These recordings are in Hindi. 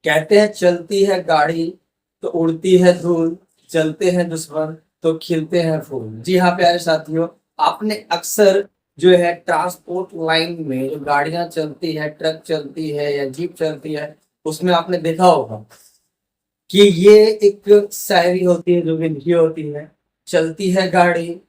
कहते हैं चलती है गाड़ी तो उड़ती है धूल, चलते हैं दुश्मन तो खिलते हैं फूल। जी हाँ प्यारे साथियों, आपने अक्सर जो है ट्रांसपोर्ट लाइन में जो गाड़ियां चलती है, ट्रक चलती है या जीप चलती है, उसमें आपने देखा होगा कि ये एक शायरी होती है जो कि लिखी होती है, चलती है गाड़ी,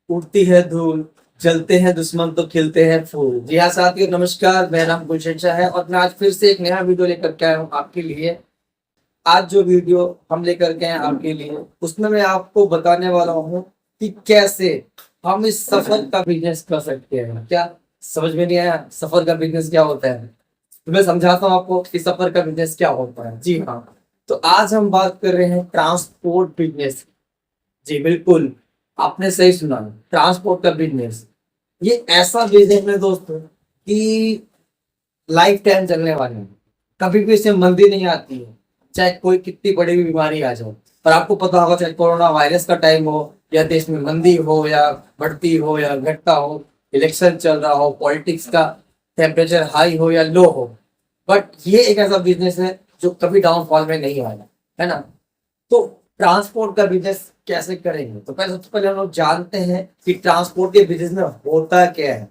उड़ती है धूल, जलते हैं दुश्मन तो खिलते हैं फूल। जी हाँ साथियों, नमस्कार, मेरा नाम गुलशन शाह है और मैं आज फिर से एक नया वीडियो लेकर के आया हूँ आपके लिए। आज जो वीडियो हम लेकर के हैं आपके लिए, उसमें मैं आपको बताने वाला हूँ कि कैसे हम इस सफर का बिजनेस कर सकते हैं। क्या समझ में नहीं आया सफर का बिजनेस क्या होता है? तो मैं समझाता हूँ आपको कि सफर का बिजनेस क्या होता है। जी हाँ, तो आज हम बात कर रहे हैं ट्रांसपोर्ट बिजनेस। जी बिल्कुल, आपने सही सुना, ट्रांसपोर्ट का बिजनेस। ये ऐसा बिजनेस है दोस्तों कि लाइफ टाइम चलने वाले हैं, कभी भी इसमें मंदी नहीं आती है, चाहे कोई कितनी बड़ी भी बीमारी आ जाए। और आपको पता होगा, चाहे कोरोना वायरस का टाइम हो या देश में मंदी हो या बढ़ती हो या घटता हो, इलेक्शन चल रहा हो, पॉलिटिक्स का टेम्परेचर हाई हो या लो हो, बट ये एक ऐसा बिजनेस है जो कभी डाउनफॉल में नहीं आएगा, है ना। तो ट्रांसपोर्ट का बिजनेस कैसे करेंगे, तो पहले सबसे पहले हम लोग जानते हैं कि ट्रांसपोर्ट के बिजनेस में होता क्या है।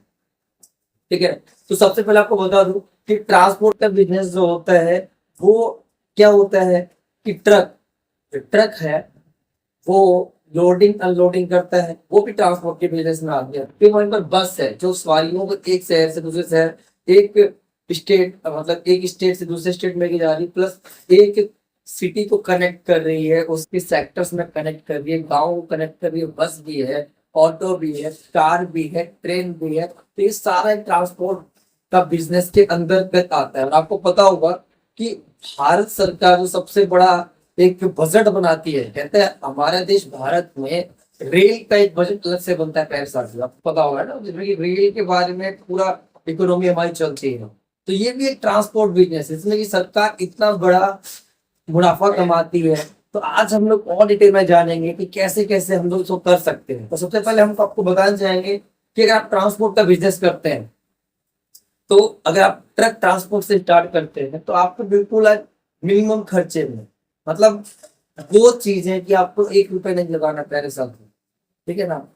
ठीक है, तो सबसे पहले आपको बता दूं कि ट्रांसपोर्ट का बिजनेस जो होता है वो क्या होता है कि ट्रक, जो ट्रक है वो लोडिंग अनलोडिंग करता है, वो भी ट्रांसपोर्ट के बिजनेस में आ गया। फिर वहीं पर बस है जो सवारियों को एक शहर से दूसरे शहर, एक स्टेट मतलब एक स्टेट से दूसरे स्टेट में लेके जा रही, प्लस एक सिटी को कनेक्ट कर रही है, उसके सेक्टर्स में कनेक्ट कर रही है, गाँव को कनेक्ट कर रही है। बस भी है, ऑटो भी है, कार भी है, ट्रेन भी है। तो ये सारा ट्रांसपोर्ट का बिजनेस के अंतर्गत आता है। और आपको पता होगा कि भारत सरकार जो सबसे बड़ा एक बजट बनाती है, कहते हैं हमारे देश भारत में रेल का एक बजट अलग से बनता है पैसा से, आपको पता होगा ना, जिसमें कि रेल के बारे में पूरा इकोनॉमी हमारी चलती है। तो ये भी एक ट्रांसपोर्ट बिजनेस है, इसमें कि सरकार इतना बड़ा मुनाफा कमाती है। तो आज हम लोग और डिटेल में जानेंगे कि कैसे कैसे हम लोग इसको कर सकते हैं। तो सबसे पहले हम आपको बताना चाहेंगे कि अगर आप ट्रांसपोर्ट का बिजनेस करते हैं, तो अगर आप ट्रक ट्रांसपोर्ट से स्टार्ट करते हैं तो आपको बिल्कुल मिनिमम खर्चे में, मतलब वो चीज है कि आपको 1 रुपए नहीं लगाना पहले साल में। ठीक है ना।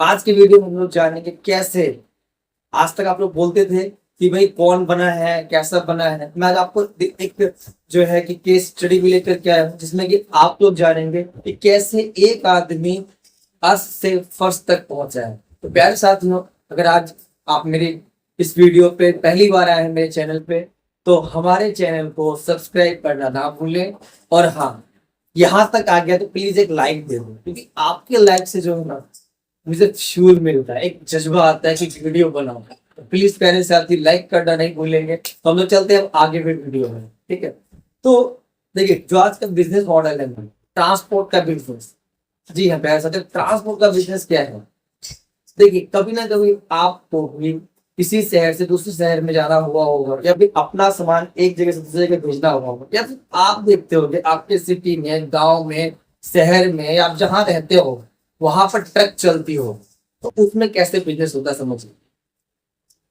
आज की वीडियो में हम लोग जानेंगे कैसे, आज तक आप लोग बोलते थे कि भाई कौन बना है, कैसा बना है। मैं आज आपको एक जो है कि केस स्टडी भी लेकर के आया हूं, जिसमें कि आप लोग जानेंगे कि कैसे एक आदमी अर्श से फर्श तक पहुंचा है। तो प्यारे साथियों, अगर आज आप मेरी इस वीडियो पे पहली बार आए हैं मेरे चैनल पे, तो हमारे चैनल को सब्सक्राइब करना ना भूलें। और हाँ, यहाँ तक आ गया तो प्लीज एक लाइक दे दो, क्योंकि आपके लाइक से जो है ना मुझे फ्यूल मिलता है, एक जज्बा आता है कि वीडियो बनाओ। तो प्लीज प्यारे साथी लाइक करना नहीं भूलेंगे। तो हम लोग चलते हैं आगे भी वीडियो में। ठीक है, तो देखिए जो आज का बिजनेस मॉडल है ट्रांसपोर्ट का बिजनेस। जी हाँ प्यारे साथी, ट्रांसपोर्ट का बिजनेस क्या है? देखिए कभी ना कभी आपको भी किसी शहर से दूसरे शहर में जाना हुआ होगा, या फिर अपना सामान एक जगह से दूसरी जगह भेजना हुआ होगा, या फिर आप देखते होंगे आपके सिटी में, गांव में, शहर में, आप जहां रहते हो वहां पर ट्रक चलती हो। तो उसमें कैसे बिजनेस होता है समझिए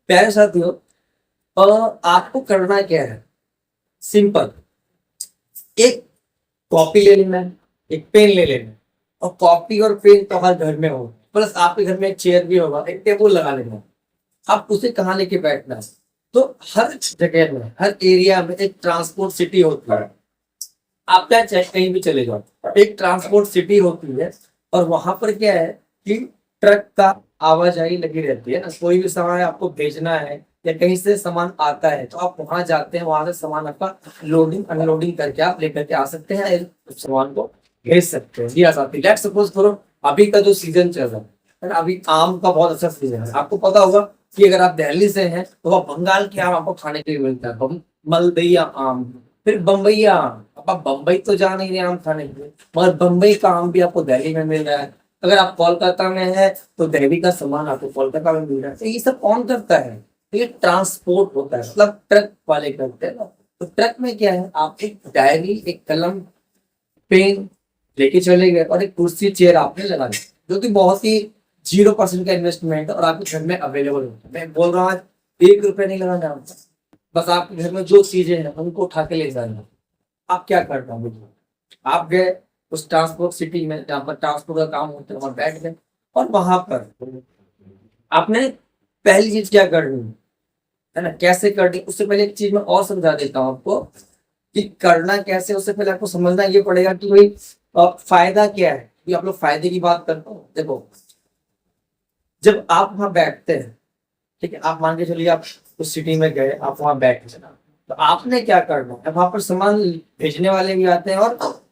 प्यारे साथियों। आपको करना क्या है, सिंपल, एक कॉपी ले लेना है, एक पेन ले लेना है। और कॉपी और पेन तो हर घर में हो, प्लस आपके घर में एक चेयर भी होगा, एक टेबल लगा लेना है। आप उसे कहाँ लेके बैठना है, तो हर जगह में, हर एरिया में एक ट्रांसपोर्ट सिटी होती है। आप चाहे कहीं भी चले जाओ, एक ट्रांसपोर्ट सिटी होती है। और वहां पर क्या है कि ट्रक का आवाजाही लगी रहती है ना। कोई भी सामान आपको भेजना है या कहीं से सामान आता है तो आप वहां जाते हैं, वहां से सामान आपका लोडिंग अनलोडिंग करके आप लेकर के आ सकते हैं, उस सामान को भेज सकते हैं। जी हाँ साथी, लेट्स सपोज करो अभी का जो सीजन चल रहा है ना, अभी आम का बहुत अच्छा सीजन है। आपको पता होगा कि अगर आप दिल्ली से हैं तो वह बंगाल के आम आपको खाने के लिए मिलता है, मलदैया आम, फिर बम्बईया आम। अब आप बम्बई तो जा नहीं रहे आम खाने के लिए, मगर बम्बई का आम भी आपको दिल्ली में मिल रहा है। अगर आप कोलकाता में है तो दिल्ली का सामान आपको कोलकाता में मिल रहा है। तो ये सब कौन करता है? तो ये ट्रांसपोर्ट होता है, मतलब ट्रक वाले करते हैं ना। तो ट्रक में क्या है, आप एक डायरी, एक कलम, पेन लेके चले गए और एक कुर्सी चेयर आपने लगा दी, जो कि बहुत ही 0% का इन्वेस्टमेंट और आपके घर में अवेलेबल होता है। मैं बोल रहा हूँ आज 1 रुपए नहीं लगाना, बस आपके घर में जो चीजें हैं उनको उठा के ले जाना। आप क्या करना है? आप गए उस ट्रांसपोर्ट सिटी में जहाँ पर ट्रांसपोर्ट का काम होता है, वहां बैठ गए और वहां पर आपने पहली चीज क्या करनी है ना, कैसे करनी, उससे पहले एक चीज मैं और समझा देता हूँ आपको कि करना कैसे। उससे पहले आपको समझना ये पड़ेगा कि भाई फायदा क्या है। कि आप लोग फायदे की बात करते हो, देखो जब आप वहां बैठते हैं, ठीक है, आप मान के चलिए आप उस सिटी में गए, आप वहां बैठे, तो आपने क्या करना है, वहां पर सामान भेजने वाले भी आते हैं और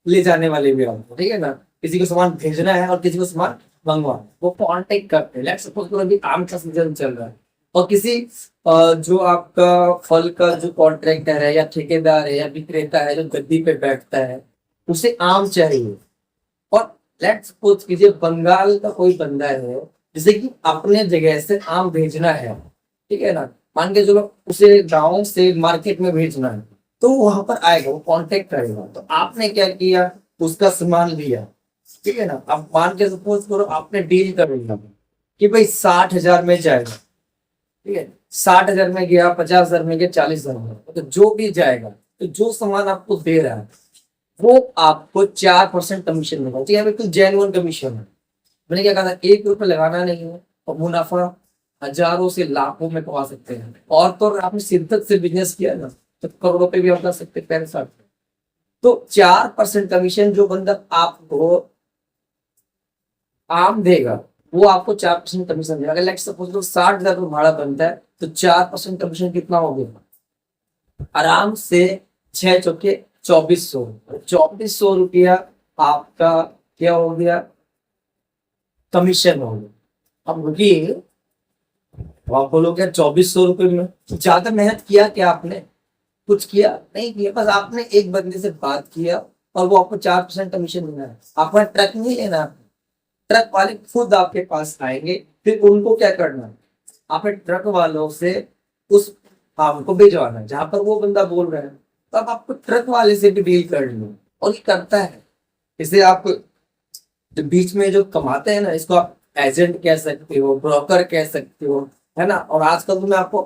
ले जाने वाले भी आते हैं, ठीक है ना। किसी को सामान भेजना है और किसी को सामान मंगवाना है, वो कांटेक्ट करते हैं। लेट्स सपोज करो अभी आम का सीजन चल रहा है और किसी जो आपका फल का जो कॉन्ट्रैक्टर है या ठेकेदार है या विक्रेता है जो गद्दी पे बैठता है, उसे आम चाहिए। और लेट्स सपोज कीजिए बंगाल का कोई बंदा है जिसे कि अपने जगह से आम भेजना है, ठीक है ना, मान के चलो उसे गांव से मार्केट में भेजना है, तो वहां पर आएगा, वो कांटेक्ट करेगा। तो आपने क्या किया, उसका सामान लिया, ठीक है ना। अब मान के सपोज करो आपने डील कर लिया कि भाई 60,000 में जाएगा, ठीक है, 60,000 में गया, 50,000 में गया, 40,000 में, तो जो भी जाएगा, तो जो सामान आपको दे रहा है वो आपको 4% कमीशन मिलेगा, ठीक है, बिल्कुल जेन्युइन कमीशन है। मैंने क्या कहा था, 1 रुपये लगाना नहीं है और मुनाफा हजारों से लाखों में कमा सकते हैं। और तो और आपने शिद्दत से बिजनेस किया ना तो करोड़ों पे भी आप कर सकते हैं पहले साथ। तो 4% कमीशन जो बंदा आपको आम देगा वो आपको 4% कमीशन देगा। अगर लेट्स सपोज तो 60,000 का भाड़ा बनता है तो 4% कमीशन कितना हो गया, आराम से 6 चौके 2400, 2400 रुपया आपका क्या हो गया, कमीशन हो गया। अब रुकिए, आप बोलोगे 2400 रुपये में ज्यादा मेहनत किया क्या आपने, कुछ किया नहीं किया, बस आपने एक बंदे से बात किया और वो आपको 4% कमीशन देना है। आपको ट्रक नहीं लेना, ट्रक वाले खुद आपके पास आएंगे, फिर उनको क्या करना है, आपने ट्रक वालों से उस आम को भिजवाना है जहां पर वो बंदा बोल रहा है। तो अब आपको ट्रक वाले से भी डील करनी है और ये करता है। इसे आप जो बीच में जो कमाते हैं ना, इसको आप एजेंट कह सकते हो, ब्रोकर कह सकते हो, है ना। और आजकल तो मैं आपको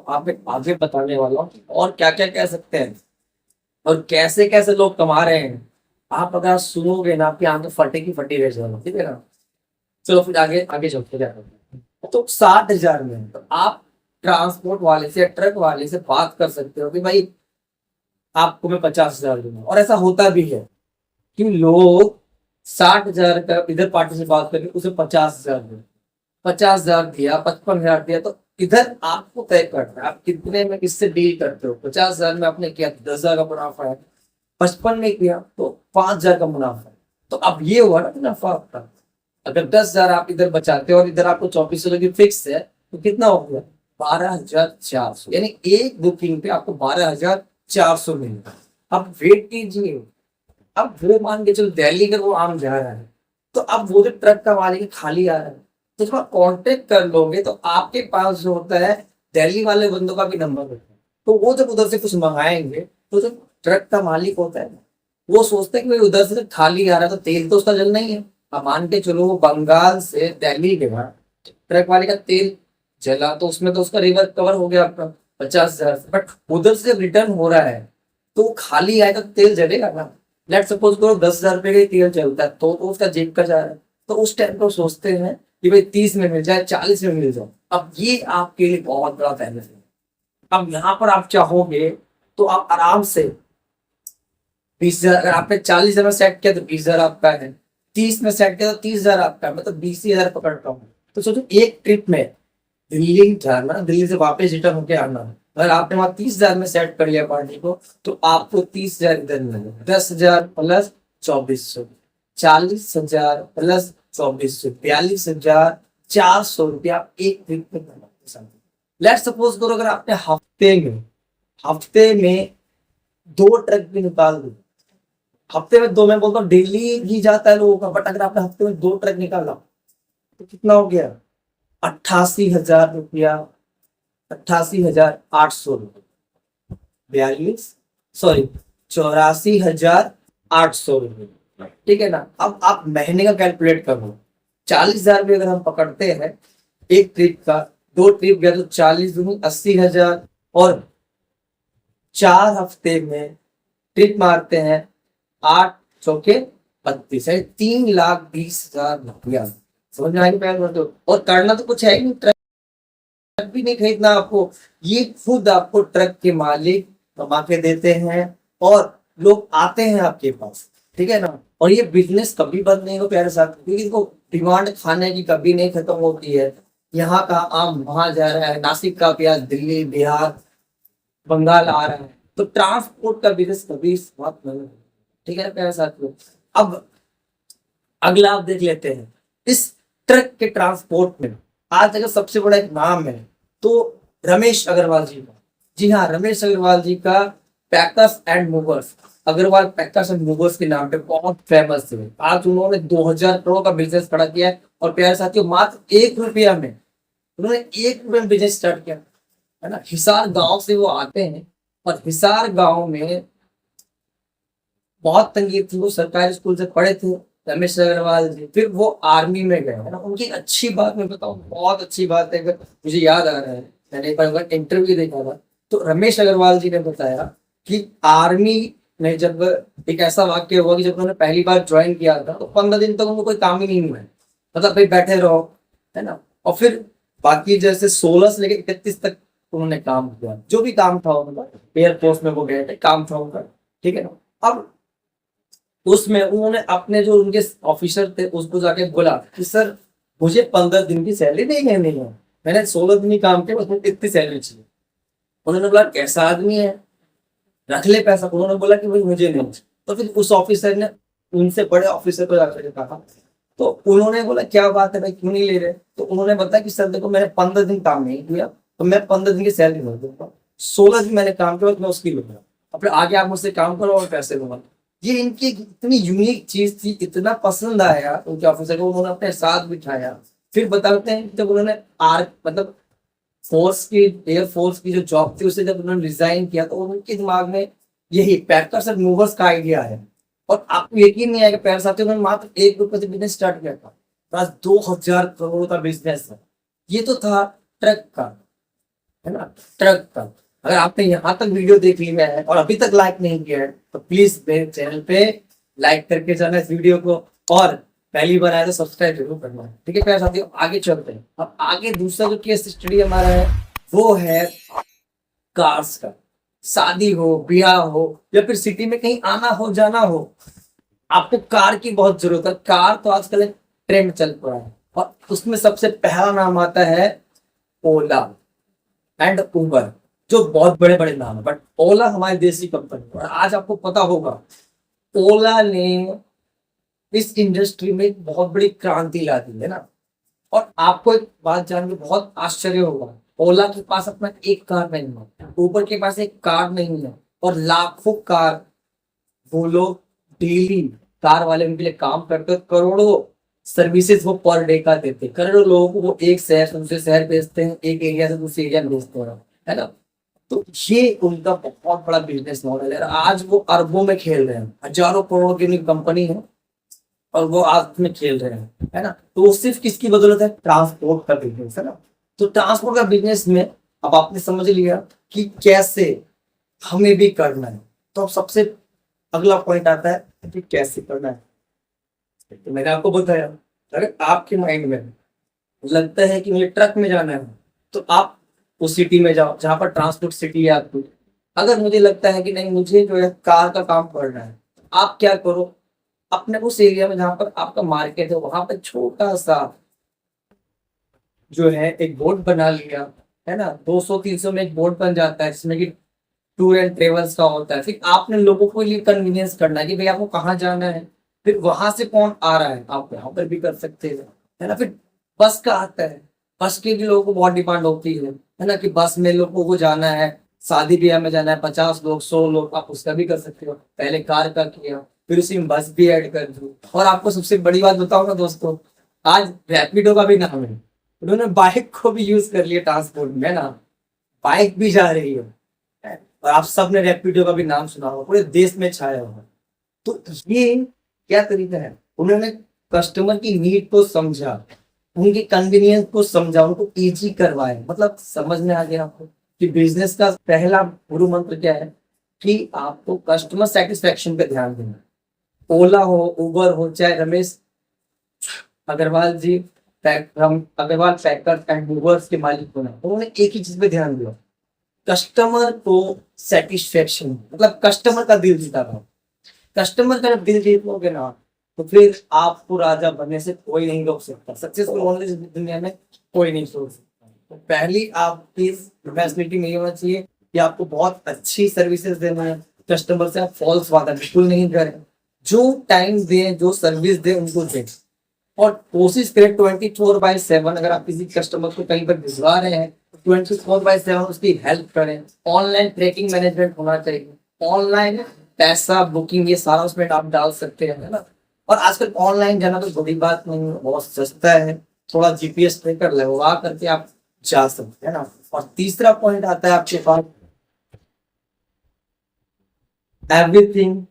आगे बताने वाला हूँ और क्या क्या कह सकते हैं और कैसे कैसे लोग कमा रहे हैं। आप अगर सुनोगे ना आपकी आंखें फटेगी फटी रह जाएगी, ठीक है ना। चलो फिर आगे आगे चलते जाते हैं। तो 60,000 में तो आप ट्रांसपोर्ट वाले से ट्रक वाले से बात कर सकते हो कि भाई आपको मैं 50,000 दूंगा। और ऐसा होता भी है कि लोग 60,000 का इधर पार्टी से बात करके उसे 50,000 दे, 50,000 दिया, 55,000 दिया, तो इधर आपको तय करना है आप कितने में किससे डील करते हो। 50,000 में आपने किया तो 10,000 का मुनाफा है, 55 में किया तो 5,000 का मुनाफा है। तो अब ये हुआ ना मुनाफा आपका। अगर 10,000 आप इधर बचाते हो और इधर आपको 2400 की फिक्स है तो कितना हो गया, 12,400, यानी एक बुकिंग पे आपको 12,400 मिलेगा। अब वेट कीजिए, अब वो मान के चलो दिल्ली का वो आम जा रहा है, तो अब वो जो ट्रक का मालिक है खाली आ रहा है, तो जब आप कॉन्टेक्ट कर लोगे तो आपके पास जो होता है दिल्ली वाले बंदों का भी नंबर होता है। तो वो जब उधर से कुछ मंगाएंगे तो जो ट्रक का मालिक होता है वो सोचता है कि भाई उधर से खाली आ रहा है तो तेल तो उसका जलना ही है। अब मान के चलो वो बंगाल से दिल्ली गया, ट्रक वाले का तेल जला तो उसमें तो उसका रिवर्स कवर हो गया आपका 50,000। बट उधर से रिटर्न हो रहा है तो वो खाली आएगा तो तेल जलेगा ना। लेट सपोज करो 10,000 रुपये का तेल चलता है तो उसका जेब का जा रहा है, तो उस टाइम पर सोचते हैं कि भाई 30 में मिल जाए, 40 में मिल जाए। अब ये आपके लिए बहुत बड़ा बेनिफिट है। अब यहाँ पर आप चाहोगे तो आप आराम से 20,000, अगर आपने 40,000 में सेट किया तो 20,000 आपका है, 30 में सेट किया तो 30,000 आपका है, मतलब 20,000 पकड़ता हूँ। तो सोचो एक ट्रिप में दिल्ली जाना, दिल्ली से वापस रिटर्न होके आना, अगर आपने वहां 30,000 में सेट कर लिया पार्टी को तो आपको 30,000 इधर मिलेगा, 10,000 प्लस 2400, 40,000 प्लस 2400, 42,400 रुपया एक ट्रिप में कमा। लेट्स सपोज करो अगर आपने हफ्ते में 2 ट्रक भी निकाल दो, हफ्ते में 2, मैं बोलता हूँ डेली भी जाता है लोगों का, बट अगर आपने हफ्ते में 2 ट्रक निकाला तो कितना हो गया, 88,000 रुपया, 88,800 रुपये, 84,000 रुपये, ठीक है ना। अब आप महीने का कैलकुलेट करो, 40,000 भी अगर हम पकड़ते हैं एक ट्रिप का, 2 ट्रिप गया तो 40 दूनी 80,000 और 4 हफ्ते में ट्रिप मारते हैं, 8 चौके 32 है, 3,20,000 रुपया। समझ में आएगी प्यार दोस्तों। और करना तो कुछ है ही नहीं, ट्रक भी नहीं खरीदना आपको, ये खुद आपको ट्रक के मालिक कमा के देते हैं और लोग आते हैं आपके पास, ठीक है ना। और ये बिजनेस कभी बंद नहीं हो प्यारे साथ, क्योंकि इनको डिमांड खाने की कभी नहीं खत्म होती है। यहाँ का आम वहां जा रहा है, नासिक का प्याज दिल्ली बिहार बंगाल आ रहा है, तो ट्रांसपोर्ट का बिजनेस कभी समाप्त नहीं होगा, ठीक है प्यारे साथियों। अब अगला आप देख लेते हैं इस ट्रक के ट्रांसपोर्ट में आज अगर सबसे बड़ा एक नाम है तो रमेश अग्रवाल जी का। जी हाँ, रमेश अग्रवाल जी का packers and movers, Agarwal packers and movers के नाम पे बहुत फेमस है। आज उन्होंने 2000 करोड़ का बिजनेस खड़ा किया है और प्यारे साथियों मात्र 1 रुपया में उन्होंने 1 रुपये में बिजनेस स्टार्ट किया, है ना। हिसार गांव से वो आते हैं और हिसार गांव में बहुत तंगी थी, वो सरकारी स्कूल से पढ़े थे रमेश अग्रवाल जी, फिर वो आर्मी में गए, है ना। उनकी अच्छी बात मैं बताऊं, बहुत अच्छी बात है, अगर मुझे याद आ रहा है, मैंने एक बार इंटरव्यू देखा था तो रमेश अग्रवाल जी ने बताया कि आर्मी में जब एक ऐसा वाक्य हुआ कि जब उन्होंने पहली बार ज्वाइन किया था तो 15 दिन तक उनको कोई काम ही नहीं हुआ है, मतलब भाई बैठे रहो, है ना। और फिर बाकी जैसे 16 से लेकर 31 तक उन्होंने काम किया, जो भी काम था, मतलब एयरफोर्स में वो गए थे, काम था उनका, ठीक है ना। अब उसमें उन्होंने अपने जो उनके ऑफिसर थे उसको जाके बोला कि सर मुझे 15 दिन की सैलरी नहीं लेनी है, मैंने 16 दिन ही काम किया, उसमें इतनी सैलरी चाहिए। उन्होंने बोला कैसा आदमी है, रख ले पैसा। उन्होंने बोला कि भाई मुझे नहीं। तो फिर उस ऑफिसर ने उनसे बड़े ऑफिसर को जाकर कहा, तो उन्होंने बोला क्या बात है भाई, क्यों नहीं ले रहे। तो उन्होंने बताया कि सर देखो मैंने 15 दिन काम नहीं किया तो मैं 15 दिन की सैलरी नहीं दूंगा, 16 दिन मैंने काम किया तो मैं उसकी लूंगा, अपने आगे आप मुझसे काम करो और पैसे दूंगा। ये इनकी इतनी यूनिक चीज थी, इतना पसंद आया उनके ऑफिसर को, उन्होंने अपने साथ बिठाया। फिर बताते हैं जब उन्होंने मतलब फोर्स की, एयरफोर्स की जो जॉब थी उसे जब उन्होंने रिजाइन किया तो उनके दिमाग में यही पैकर्स एंड मूवर्स का आइडिया है। और आपको यकीन नहीं आएगा प्यारे साथियों, उन्होंने मात्र 1 रुपए से बिजनेस स्टार्ट किया था, आज 2000 करोड़ का बिजनेस है। ये तो था ट्रक का, है ना, ट्रक का। अगर आपने यहाँ तक वीडियो देख ली है और अभी तक लाइक नहीं किया है तो प्लीज मेरे चैनल पे लाइक करके जाना इस वीडियो को, और पहली बार आया तो सब्सक्राइब जरूर करना है, ठीक है प्यारे साथियों। आगे चलते हैं। अब आगे दूसरा जो केस स्टडी हमारा है वो है कार्स का। शादी हो, ब्याह हो या फिर सिटी में कहीं आना हो जाना हो, आपको कार की बहुत जरूरत है। कार तो आजकल एक ट्रेंड चल पड़ा है और उसमें सबसे पहला नाम आता है ओला एंड उबर, जो बहुत बड़े बड़े नाम है, बट ओला हमारे देश की कंपनी। और आज आपको पता होगा ओला ने इस इंडस्ट्री में एक बहुत बड़ी क्रांति ला दी है ना। और आपको एक बात जान के बहुत आश्चर्य होगा, ओला के पास अपना एक कार नहीं है, उबर के पास एक कार नहीं है, और लाखों कार वो लोग डेली कार वाले उनके लिए काम करते, करोड़ों सर्विसेज वो पर डे का देते हैं, करोड़ों लोगों को वो एक शहर से दूसरे शहर भेजते हैं, एक एरिया से दूसरे एरिया में भेजते हैं, है ना। तो ये उनका बहुत बड़ा बिजनेस मॉडल है। आज वो अरबों में खेल रहे हैं, हजारों करोड़ की उनकी कंपनी है और वो आज में खेल रहे हैं, है ना। तो वो सिर्फ किसकी बदौलत है, ट्रांसपोर्ट का बिजनेस, है ना। तो ट्रांसपोर्ट का बिजनेस में अब आपने समझ लिया कि कैसे हमें भी करना है। तो अब सबसे अगला पॉइंट आता है कि कैसे करना है। तो मैंने आपको बताया, अगर आपके माइंड में लगता है कि मुझे ट्रक में जाना है तो आप उस सिटी में जाओ जहां पर ट्रांसपोर्ट सिटी है आपको। अगर मुझे लगता है कि नहीं मुझे जो है कार का काम करना है, आप क्या करो, अपने उस एरिया में जहां पर आपका मार्केट है वहां पर छोटा सा जो है एक बोर्ड बना लिया, है ना। 200-300 में एक बोर्ड बन जाता है जिसमें कि टूर एंड ट्रेवल्स का होता है। फिर आपने लोगों को लिए कन्वीनियंस करना है कि भाई आपको कहाँ जाना है, फिर वहां से कौन आ रहा है, आप यहाँ पर भी कर सकते हैं, है ना। फिर बस का आता है, बस के भी लोगों को बहुत डिमांड होती है ना, कि बस में लोगों को जाना है, शादी ब्याह में जाना है, 50 लोग 100 लोग, आप उसका भी कर सकते हो। पहले कार का किया, फिर उसी में बस भी ऐड कर दो। और आपको सबसे बड़ी बात बताऊंगा दोस्तों, आज रैपिडो का भी नाम है, उन्होंने बाइक को भी यूज कर लिया ट्रांसपोर्ट में ना, बाइक भी जा रही है। और आप सबने रैपिडो का भी नाम सुना होगा, पूरे देश में छाया हुआ। तो ये क्या तरीका है, उन्होंने कस्टमर की नीड को समझा, उनके कन्वीनियंस को समझा, उनको इजी करवाए। मतलब समझ में आ गया आपको कि बिजनेस का पहला गुरु मंत्र क्या है, कि आपको कस्टमर सेटिस्फेक्शन पे ध्यान देना। ओला हो, उबर हो, चाहे रमेश अग्रवाल जी हम अग्रवाल पैकर्स एंड मूवर्स के मालिक होना, उन्होंने एक ही चीज पे ध्यान दिया, कस्टमर को सेटिस्फेक्शन, मतलब कस्टमर का दिल जीता था। कस्टमर का जब दिल जीत लोगे ना, तो फिर आपको राजा बनने से कोई नहीं रोक सकता, सक्सेसफुल होने की दुनिया में कोई नहीं सोच सकता। तो पहली आपकी कैपेसिटी नहीं होना चाहिए कि आपको बहुत अच्छी सर्विसेज देना है, कस्टमर से आप फॉल्स वादा बिल्कुल नहीं करें, जो टाइम दें, जो सर्विस दें उनको दें, और कोशिश करें 24/7 अगर आप किसी कस्टमर को कहीं पर भिजवा रहे हैं 24/7 उसकी हेल्प करें। ऑनलाइन ट्रैकिंग मैनेजमेंट होना चाहिए, ऑनलाइन पैसा बुकिंग ये सारा उसमें आप डाल सकते हैं, है ना। और आजकल ऑनलाइन जाना तो बड़ी बात नहीं है, बहुत सस्ता है, थोड़ा जीपीएस ट्रैकर लगवा करके आप जा सकते हैं ना। और तीसरा पॉइंट आता है आपके पास, एवरीथिंग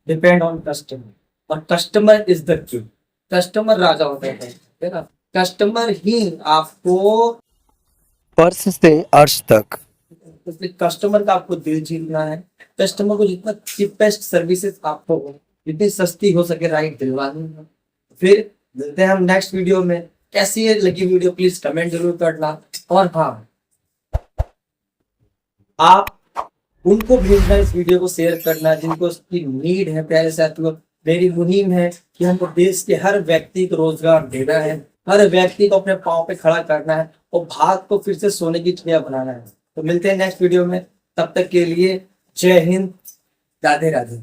डिपेंड ऑन कस्टमर, और customer is the king, customer राजा होता है ना। कस्टमर ही आपको पर्स से अर्श तक, इसलिए कस्टमर का आपको दिल जीतना है, कस्टमर को जितना चीपेस्ट सर्विसेज आपको जितनी सस्ती हो सके राइट दिलवानी है। फिर मिलते हैं हम नेक्स्ट वीडियो में। कैसी है लगी वीडियो प्लीज कमेंट जरूर करना, और हाँ आप उनको भेजना इस वीडियो को शेयर करना जिनको उसकी नीड है। प्यारे साथियों, मेरी मुहिम है कि हमको देश के हर व्यक्ति को रोजगार देना है, हर व्यक्ति को अपने पाँव पे खड़ा करना है और भारत को फिर से सोने की चिड़िया बनाना है। तो मिलते हैं नेक्स्ट वीडियो में, तब तक के लिए जय हिंद, राधे राधे।